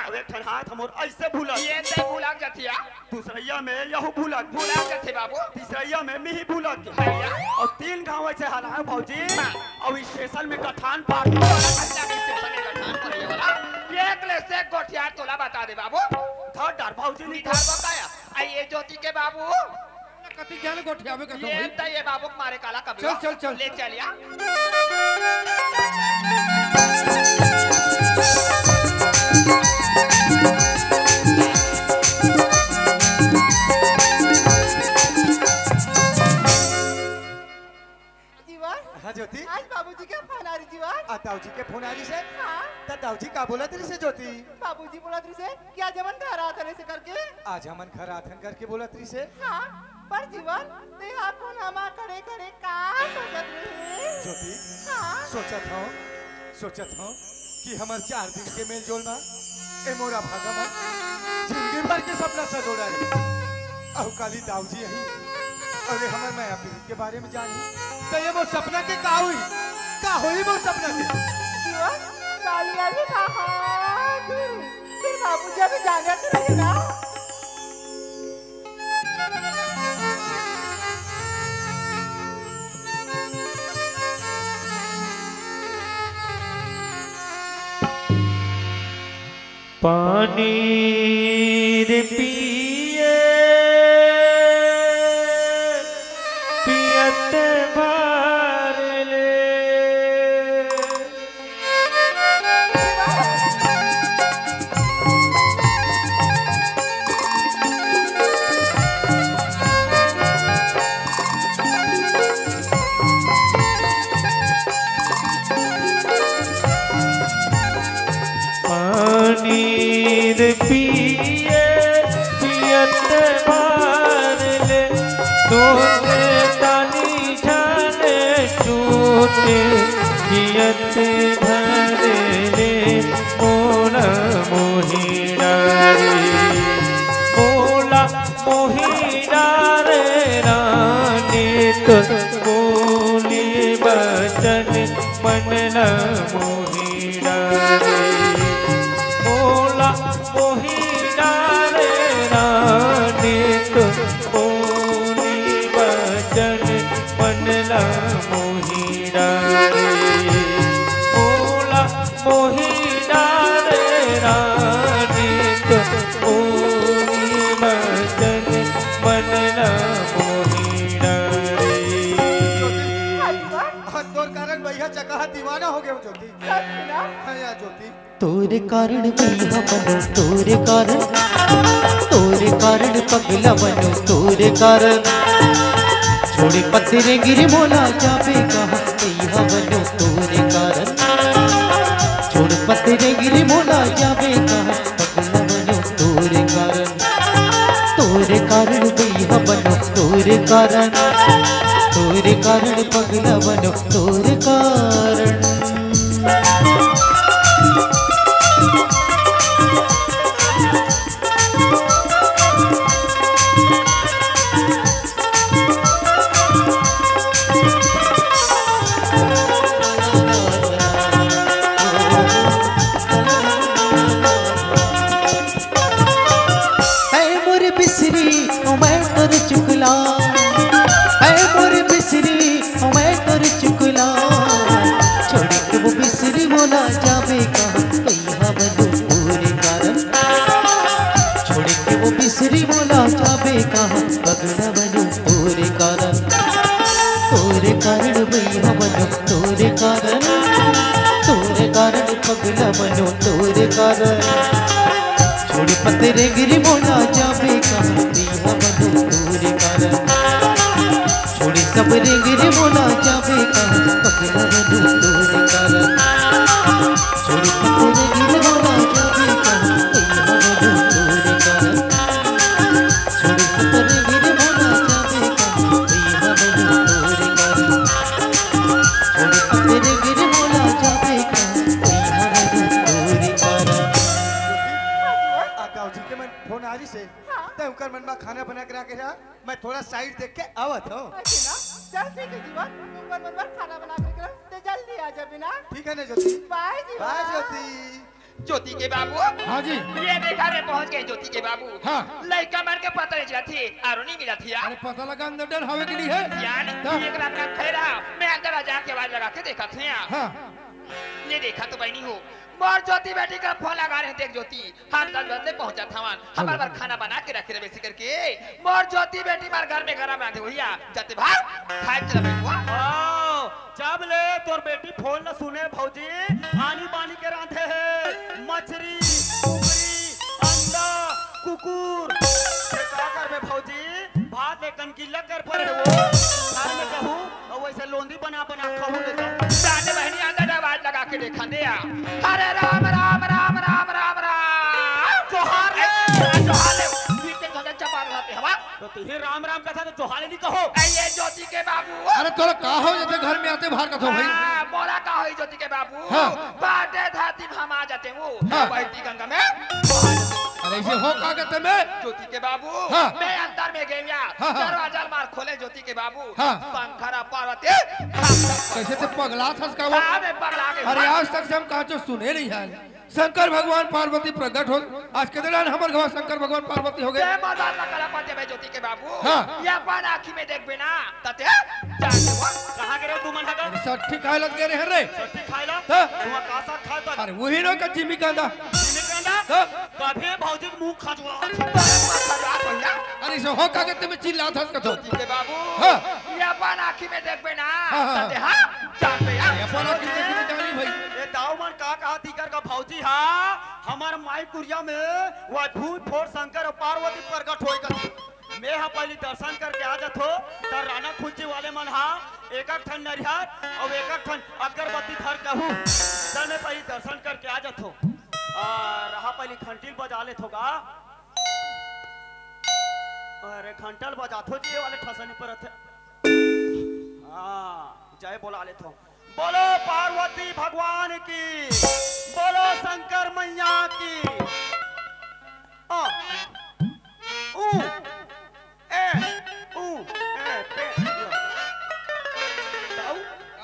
अब एक ठन हाथ हमर ऐसे भूला ये ते भूला जतिया दूसरैया में यहू भूला जथे बाबू तीसरैया में मिही भूला भैया और 3 गांव ऐसे हाल है भौजी और स्टेशन में गठान पार एक ले से गोठिया तोला बता दे बाबू धर डर भौजी नहीं निधार बताया आई ये ज्योति के बाबू कति ज्ञान गोठिया में कतो ये त ये बाबू मारे काला कभी चल ले चलिया हाँ ज्योति आज बाबूजी का फोन आ रही जीवन ताऊजी के फोन आ रही से हाँ ताऊजी का बोला तेरे से ज्योति बाबूजी बोला तेरे से क्या जमन घर आता से करके आज हमन घर आथन करके बोला तेरे से हाँ पर जीवन ते आप फोन हमा करे करे का सोचत रहे ज्योति हाँ सोचत हूँ कि हमार 4 दिन के मेल जोल में ए मोरा भागा मन जिंदगी भर के सपना सजोड़ा रहे अब काली दाऊजी यही अरे हमार माया पीर के बारे में जानी तो ये वो सपना के का हुई वो सपना के जीवन कालिया भी कहा फिर बाबूजी अभी जाने तो रहे ना पानी रे पिए पियत भर ले नीर पिए पियत भर ले तोते तानी जाने टूटे पियत भर ले मोला मोहिना रे मोला मोहिना रे रानी तो बोली बचन मनला मोहिना रे मोला मोहिना रे रानी तो बोली बचन मनला मोहिना रे मोला मोहिना रे रानी तो बोली बचन मनला मोहिना रे तोर कारण भैया चकाहा दीवाना हो गया ज्योति हाँ यार ज्योति तोरे कारण भैया बनो तोरे कारण पगला बनो तोरे कारण छोड़े पत्थरे गिरे मोला जाबे कहा भैया बनो तोरे कारण छोड़े पत्थरे गिरे मोला जाबे कहा पगला बनो तोरे कारण भैया बनो तोरे कारण पगला बनो तोरे कारण चुकला है मोर बिसरी मैं कर चुकला छोड़ के वो बिसरी बोला जावे कहाँ भैया बनो तोरे कारण छोड़ के वो बिसरी बोला जावे कहाँ पगला बनो तोरे कारण भैया बनो तोरे कारण पगला बनो तोरे कारण छोड़ पत्थरे गिरी बोला जावे कहाँ भैया बनो तोरे कारण छोड़ी सब गिरी बोला जावे कहाँ पगला बनो तोरे कारण छोड़ी पत्थरे गिरी बोला जावे कहाँ भैया बनो तोरे कारण छोड़ी पत्थरे गिरी बोला जावे कहाँ भैया बनो तोरे कारण छोड़ी पत्थरे गिरी बोला जावे कहाँ भैया बनो तोरे कारण ताऊजी के मन फोन आ रही से तय उनकर मन में खाना बना के रहा मैं थोड़ा साइड देख के आवत हूँ चल ठीक है जीवन तुम मन खाना बना के ते जल्दी आ जा बिना ठीक है ना ज्योति बाय जीवन बाय ज्योति ज्योति के बाबू हाँ जी। ये देखा रे पहुंच गए ज्योति के बाबू। हाँ। लड़का मर के पता नहीं चला थी आरो नहीं मिला थी यार। अरे पता लगा अंदर डर हवे की नहीं है। यार हाँ। एक रात का ठहरा मैं अंदर जाके आवाज लगा के देखा थे यार। हाँ। ये देखा तो बहनी हो मोर ज्योति बेटी का फोन लगा रहे थे ज्योति हम 10 बजे पहुंचा था वहां हमारे बार खाना बना के रखे रहे करके मोर ज्योति बेटी मार घर में गरम आते भैया जाते भाग खाए चला बैठवा। जब ले तोर बेटी फोन न सुने भौजी आनी बानी के रांधे है मछली कुकरी अंडा कुकुर का कर में भौजी भात एकन की लगर पर है वो घर में कहूं और वैसे लोंदी बना बना खाऊं ले जाओ साने बहनी अंदर आवाज लगा के देखा दे अरे राम राम राम राम राम राम जोहार जोहार पीछे गगन चपा रहते हवा तो तुझे राम राम कथा तो जोहाले नहीं कहो ये ज्योति के बाबू। अरे तोरा का हो जते घर में आते बाहर का तो भाई। बोला का हो ज्योति के बाबू। हाँ। बाटे धाती हम आ जाते वो हाँ। बहती गंगा में। अरे ऐसे हो का कहते मैं ज्योति के बाबू हाँ। मैं अंदर में गई यार हाँ, हाँ। दरवाजा मार खोले ज्योति के बाबू हाँ। पंखरा पार्वती कैसे ते पगला था का वो। हाँ, मैं पगला गई। अरे आज तक से हम कहा जो सुने नहीं है शंकर भगवान पार्वती प्रकट हो आज के दिन हमारे घर शंकर भगवान पार्वती हो गए। जय माता दा कला पाते भाई ज्योति के बाबू। हाँ। ये अपन आँखी में देख बिना तते जाके वो कहां गए तू मन हगा सट्ठी खाए लग गए रे सट्टी खाइला हाँ। तू का सा खा तो अरे वही ना का जिमी कांदा निकंदा हाँ। कभी भौजी के मुंह खजवा अरे से हो का कहते मैं चिल्ला था का तो ज्योति के बाबू हाँ। ये अपन आँखी में देख बिना हाँ, हाँ। तते हाँ जाके अपन की देखी जानी भाई। ये दाऊ मन का कहा तीकर का भौजी हा हमार माई कुरिया में वो भूत फोड़ शंकर और पार्वती प्रकट होई कर मैं हा पहले दर्शन करके आ जातो त राना खुंची वाले मन हा एक ठन नरिहर और एक ठन अगरबत्ती धर कहूं त मैं पहले दर्शन करके आ जातो रहा पहले घंटिल बजा ले थोगा अरे घंटल बजाथो जी वाले ठसनी पर थे हां जय बोला ले थो बोलो पार्वती भगवान की बोलो शंकर मैया की ऊ ए पे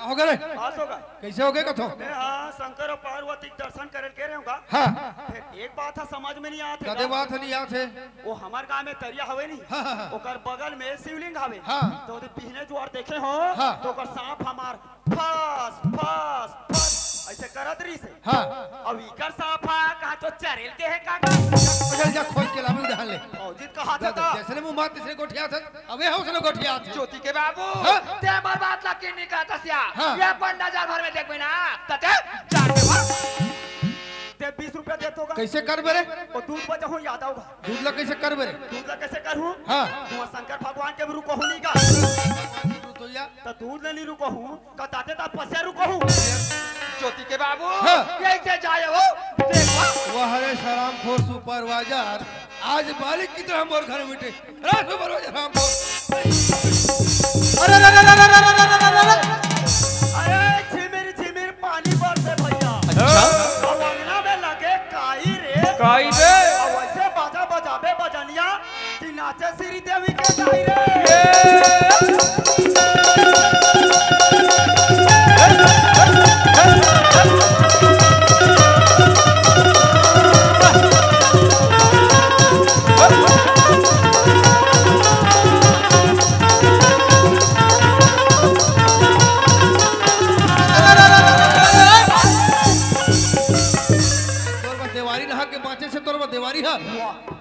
हो गए हां तो का कैसे हो गए कथो। हां शंकर और पार्वती के दर्शन करे के रहे होगा। हाँ। फिर एक बात है समझ में नहीं आते कदे बात नहीं याद है। वो हमार गांव में तरिया हवे नहीं हाँ, हाँ, हाँ। ओकर बगल में शिवलिंग हवे हाँ। तो ओदे पीछे जुआर देखे हो हाँ। तो ओकर सांप हमार फस फस फस ऐसे करत रही से हाँ। अब इकर सांप हा कहा तो चरेल के है का चल जा खोज के लावे उधार ले। औजित कहा था तो जैसे मुंह मार तीसरे गोठिया था अबे हो उसने गोठिया था। ज्योति के बाबू हाँ। ते मर बात ला के निका तसिया हाँ। ये अपन नजर भर में देख बिना तते जाके वो ते 20 रुपया दे तो कैसे कर बेरे और दूध बजाऊं याद आऊगा दूध ला कैसे कर बेरे दूध ला कैसे करूं हाँ। तू शंकर भगवान के भी रुको नहीं का तो या तो दूध नहीं रुको हूं कताते ता पसे रुको हूं ज्योति के बाबू हाँ। कैसे जाए हो देखो वो हरे सराम खोर सुपरवाइजर आज मालिक की तरह मोर घर में बैठे अरे सुपरवाइजर राम अरे झिमिर पानी बरसे भैया अच्छा अंगना में लगे काई रे काई रे और वैसे बाजा बजाबे बजनिया कि नाचे श्री देवी के काई रे देवारी नहा के बाँचे से तोर देवारी है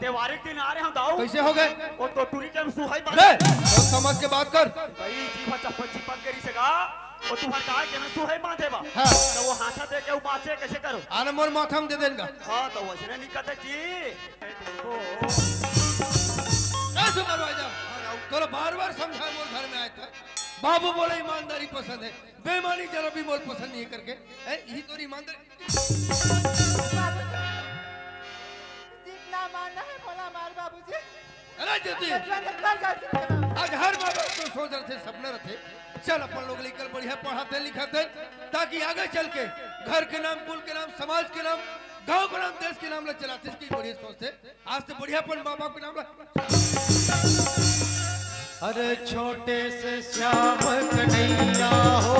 त्योहारी दिन आ रहे हम दाऊ कैसे हो गए वो तो टूरी के हम सुहाई रे बात तो समझ के बात कर भाई जीवा चप्पल चिपक करी सका वो तुम्हार कहा कि मैं सुहाई बांधे बा हाँ। तो वो हाथा दे के वो बाचे कैसे करो आने मोर माथा में दे देगा हां तो वैसे नहीं कहते जी देखो ए सुपरवाइजर तोरा बार-बार समझा मोर घर में आया था बाबू बोले ईमानदारी पसंद है बेईमानी जरा भी मोल पसंद नहीं करके यही तो ईमानदारी जितना मानना है बोला मार बाबूजी। अरे ज्योति आज हर बात तो सोच रहे थे सपने रहे चल अपन लोग लेकर बढ़िया पढ़ाते लिखाते ताकि आगे चल के घर के नाम कुल के नाम समाज के नाम गांव के नाम देश के नाम ला चलाते इसकी बढ़िया सोचते आज तो बढ़िया अपन माँ बाप के नाम ला अरे छोटे से श्याम कन्हैया हो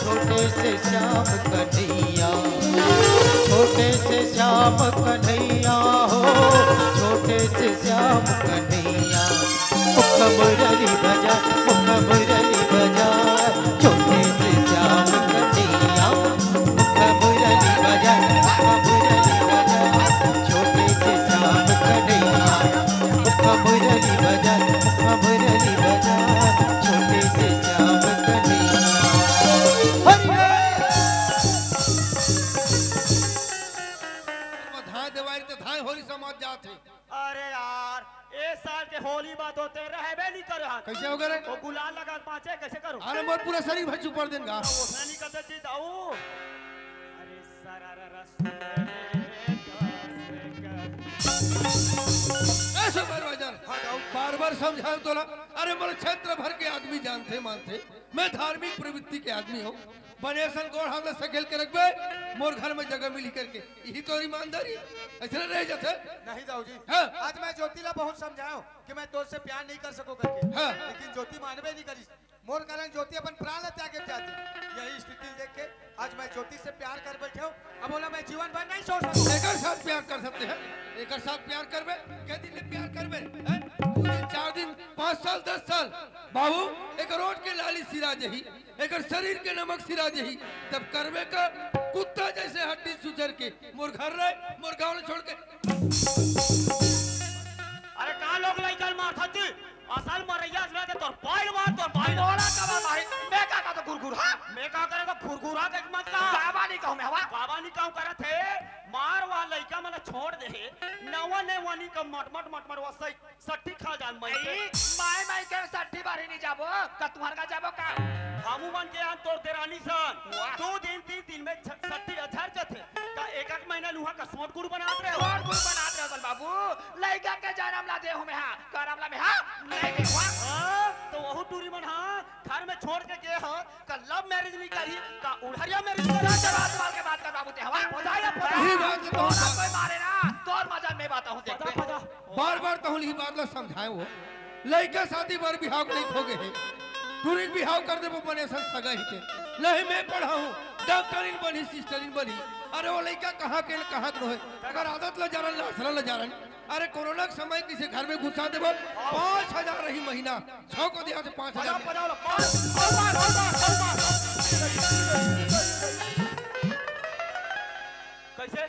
छोटे से श्याम कन्हैया छोटे छोटे से श्याम कन्हैया हो, छोटे से श्याम कन्हैया। मुख मुरली बजा, मुख मुरली बजा, छोटे से श्याम कन्हैया। मुख मुरली बजा, मुख मुरली बजा, छोटे से श्याम कन्हैया। मुख मुरली बजा, मुख मुरली बजा, छोटे से श्याम कन्हैया। धाय देवारी तो धाय होली समाज जाते। अरे यार इस साल के होली बात होते रहबे नहीं कर रहा। कैसे हो गए रे? वो गुलाल लगा पाचे कैसे करूं? अरे मोर पूरा शरीर भाई चुपर देंगा। उसने नहीं करते चीज आऊ। अरे सरारा ऐसे बार बार समझाओ तो ना। अरे मोर क्षेत्र भर के आदमी जानते मानते मैं धार्मिक प्रवृत्ति के आदमी हूँ। बनेसन गोड़ हमने सकेल के रखबे मोर घर में जगह मिली करके, यही तो ईमानदारी ऐसे रह जाते। नहीं दाऊ जी, हाँ। आज मैं ज्योतिला बहुत समझाऊं कि मैं तो से प्यार नहीं कर सको करके, हाँ। लेकिन ज्योति मानवे नहीं करी। मोर कारण ज्योति अपन प्राण त्यागे चाहती। यही स्थिति देख के आज मैं ज्योति से प्यार कर बैठे हूँ। अब बोला मैं जीवन भर नहीं छोड़ सकता। एक साथ प्यार कर सकते हैं, एक साथ प्यार करबे के दिन ले प्यार करबे, 4 दिन 5 साल 10 साल बाबू एक रोड के लाली सिरा जही, एक शरीर के नमक सिरा जही, तब करबे का कुत्ता जैसे हड्डी सुजर के मोर घर रहे मोर गांव छोड़ के। अरे कहां लोग लइकन मारत हती? असल मरैया से दे तोर पाइल मार, तोर पाइल ओला का मारी। मैं का तो गुरगुरा मैं का करे तो खुरखुरा के मत का। बाबा नहीं कहूं मैं हवा बाबा नहीं काम करत है। मार वा लइका मला छोड़ दे। नवा ने वानी का मट वसई सट्टी खा जान मैं के। माय के 60 बार ही नहीं जाबो का तुम्हार का जाबो का हमू मन के आन तोर देरानी सन वाह। 2 दिन 3 दिन में सट्टी अधर जथे का एक महीना लुहा का सोट गुड़ बनात रहे। और गुड़ बनात रहल बाबू लइका के जन्म ला दे हमें हां करमला में हां नहीं दे हां तो वहु टूरी मन हां घर में छोड़ के गए हो का लव मैरिज नहीं करी का उड़हरिया मैरिज करा। सवाल के बात कर बाबू ते हवा बधाया यही बात है तो कोई मारे ना तोर मजा में बात हूं देख पता बार बार तो ही बात ला समझाए वो लड़का शादी बार बिहाव नहीं खो गए तुरंत बिहाव कर दे वो बने सन सगा ही के नहीं मैं पढ़ा हूँ डॉक्टरिन बनी सिस्टरिन बनी। अरे वो लड़का कहाँ के कहाँ के रहे अगर आदत ला जा रहा ला जा रहा। अरे कोरोना के समय किसी घर में घुसा दे 5,000 रही महीना 6 को दिया 5,000 कैसे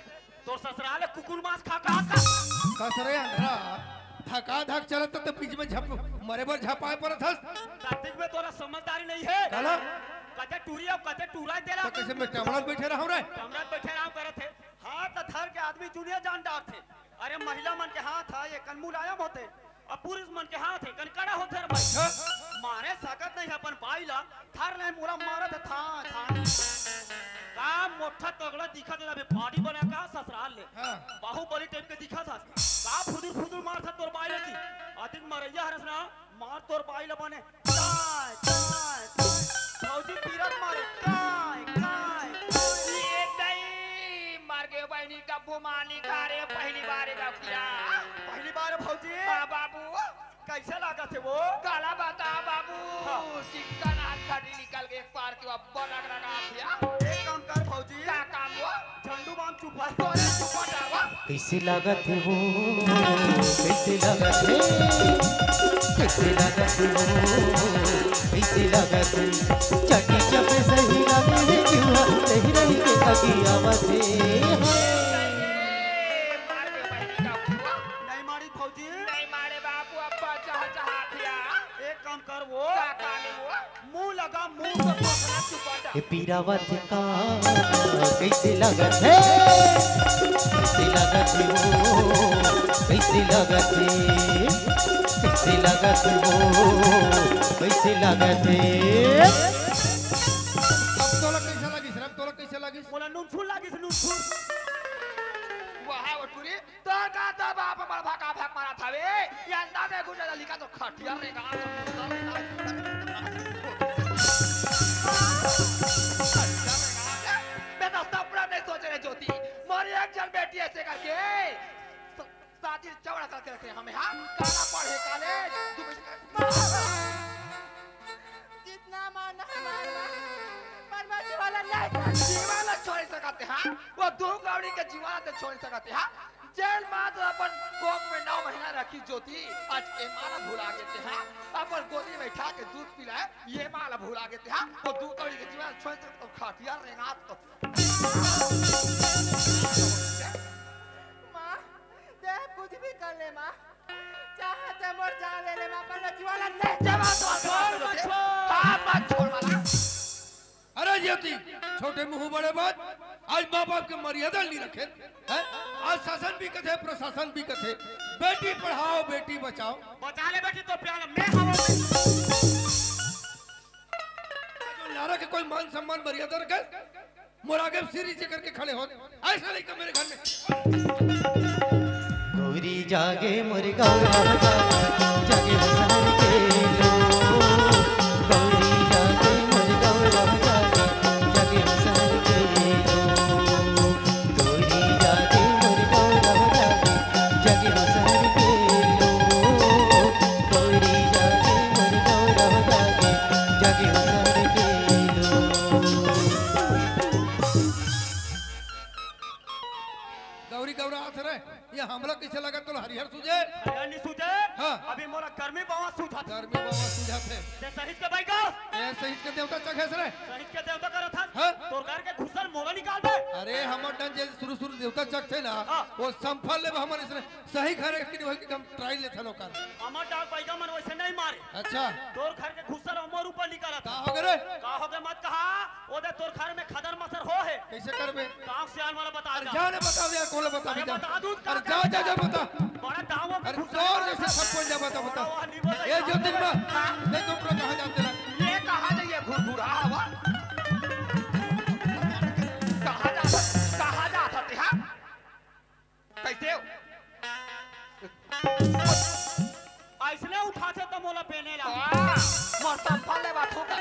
तोर ससुराल कुकुर मांस खा खा का कसरे अंधरा धका धक चलत तो बीच में झप मरे पर झपाए पर था। कार्तिक में तोरा समझदारी नहीं है। काला कते टूरी अब कते टूरा देला तो कैसे मैं टमड़ा बैठे रहा हूँ रे। कमरा बैठे आराम करे थे। हाथ धर के आदमी चुनिया जान डार थे। अरे महिला मन के हाथ है ये कन मुलायम होते और पुरुष मन के हाथ है कन कड़ा होते रे भाई। मारे सकत नहीं अपन बाईला थर नहीं मोरा मारत था काम मोठा तगड़ा दिखा दे अबे बॉडी बना का ससुराल ले बाहुबली टाइप के दिखा था का फुदुर फुदुर मार था तोर बाईला की अधिक मरैया हरस ना मार तोर बाईला बने काय काय फौजी पीरत मारे काय काय ये दई मार के बहनी का बुमानी कारे पहली बार का किया पहली बार भौजी हां बाबू कैसे लगा थे वो काला बता बाबू हाँ। चिकन हाथ खड़ी निकल के एक पार के बना लगा दिया। एक काम कर भौजी क्या काम हुआ झंडू बाम चुपा तोरे चुपटा हुआ कैसे लागत है वो कैसे लागत है कैसे लागत है वो कैसे लागत है चटी चपे सही लगे है क्यों रही रही के तकी आवत है। मार के बहनी का हुआ नहीं मारी भौजी नहीं मारे बाबू अब्बा चाह दिया। एक काम कर वो क्या काम हुआ मुंह लगा मुंह से पकड़ा चुपटा ये पीरावत का कैसे लागत है कैसे लागत है वो कैसे लागत है कैसे लागत है वो कैसे लागत है। अब तोला कैसा लगी शराब तोला कैसा लगी बोला नून फूल लागी से नून फूल वहां उठुरी तो का तो बाप मर भाका भाग मारा थावे या अंदाजे गुजरा लिखा तो खटिया रे का मैं तो सपना नहीं सोच रहे ज्योति मोरी एक जन बेटी ऐसे करके शादी चौड़ा करके रखे हमें हां काला पढ़े कॉलेज जितना मारना मारना पर मैं वाला नहीं जीवाला छोड़ सकते हैं वो दो कौड़ी के जीवन ते छोड़ सकते हां जेल में तो अपन कोक में 9 महीना रखी ज्योति आज ए माला भुला गए थे हां अपन गोदी में उठा के दूध पिलाए ये माला भुला गए थे हां तो दो कौड़ी के जीवन छोड़ सकते तो खातिया रेंगा तो माँ दे कुछ भी कर ले माँ चाहे ते मोर जान ले माँ पर जीवन ले जवा तो आप मत छोड़ माला अरे ज्योति छोटे मुंह बड़े बात आज माँ बाप के मर्यादा नहीं रखे हैं आज शासन भी कथे प्रशासन भी कथे बेटी पढ़ाओ बेटी बचाओ बचा ले बेटी तो प्यार मैं हवा में जो नारा के कोई मान सम्मान मर्यादा रखे मोरागे सिर नीचे करके खड़े हो ऐसा नहीं कर मेरे घर में गौरी जागे मोर गौरा जागे बसहर के लो गौरी जागे मोर गौरा जागे बसहर के लो गौरी जागे मोर गौरा जागे बसहर के लो गौरी जागे मोर गौरा जागे बसहर के लो गौरी गौरा हाथ रहे ये हमला कैसे लगा तो हरिहर सुझे नहीं सूझे हाँ। अभी मोरा गर्मी बावा सूझा था गर्मी बाबा सुझा थे ते शहीद के भाई का ए शहीद के देवता चखेस रे शहीद के देवता करत था हाँ। तोर घर के घुसल मोरा निकाल दे अरे हमर डन जे शुरू देवता चक थे ना हाँ। वो संफल ले हमर इसने सही घर के नहीं कि हम ट्रायल ले थलो कर हमर डाक पैगा मन वैसे नहीं मारे अच्छा तोर घर के घुसल हमर ऊपर निकाला का था हो गरे का हो गए मत कहा ओदे तोर घर में खदर मसर हो है कैसे करबे गांव से आन वाला बता अरे जा जा ने बता दे कौन बता अरे दे बता दूध अरे जा जा जा बता बड़ा दावों अरे जोर जैसे छप्पन जा बता बता ये ज्योति में नहीं तो पूरा कहां जाते ना ये कहां जाइए घुरघुरा हवा कहां जाता थे हां कैसे हो ऐसने उठाते तो मोला पेने ला मरता फले बात होगा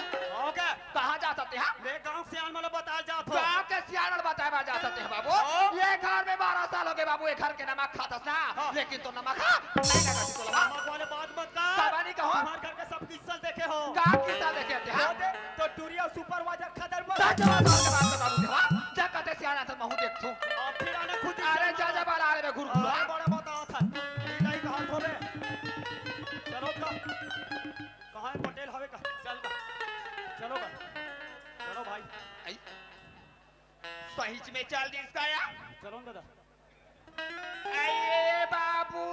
ओके कहां जाता थे हां ले गांव से आन वाला बता जा तो गांव के सियारल बताया जाता थे बाबू ये घर में 12 साल हो गए बाबू ये घर के नमक खाता ना लेकिन तो नमक खा नहीं ना खाती तो लगा नमक वाले बात मत कर साबानी कहो हमार घर के सब किस्सा देखे हो गांव किस्सा देखे थे हां तो टूरिया सुपरवाइजर खदर मत जवाब के बात बाबू देवा जा कहते सियारा से महू देख तू अब फिर आने खुद अरे जा जा बाला रे घुरघुरा अरे बड़ा बताओ था नहीं कहा थोड़े चलो का कहां है पटेल हवे का चल का चलो का चलो भाई सही में चल दी इसका या चलो दादा अये बाबू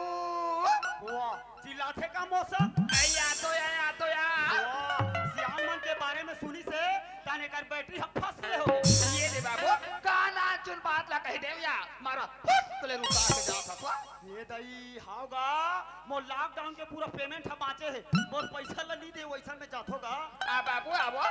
वाह चिल्लाते का मौसम अया तो या वाह सियान मन के बारे में सुनी से ताने कर बैटरी हम फंस रहे हो ये ले बाबू काला चुन बात ला कह दे या मारा तले रुका के जाता था ये दई हाउगा मो लॉकडाउन के पूरा पेमेंट हम बाचे है मोर पैसा ल ली दे वैसा में जात होगा आ बाबू आबो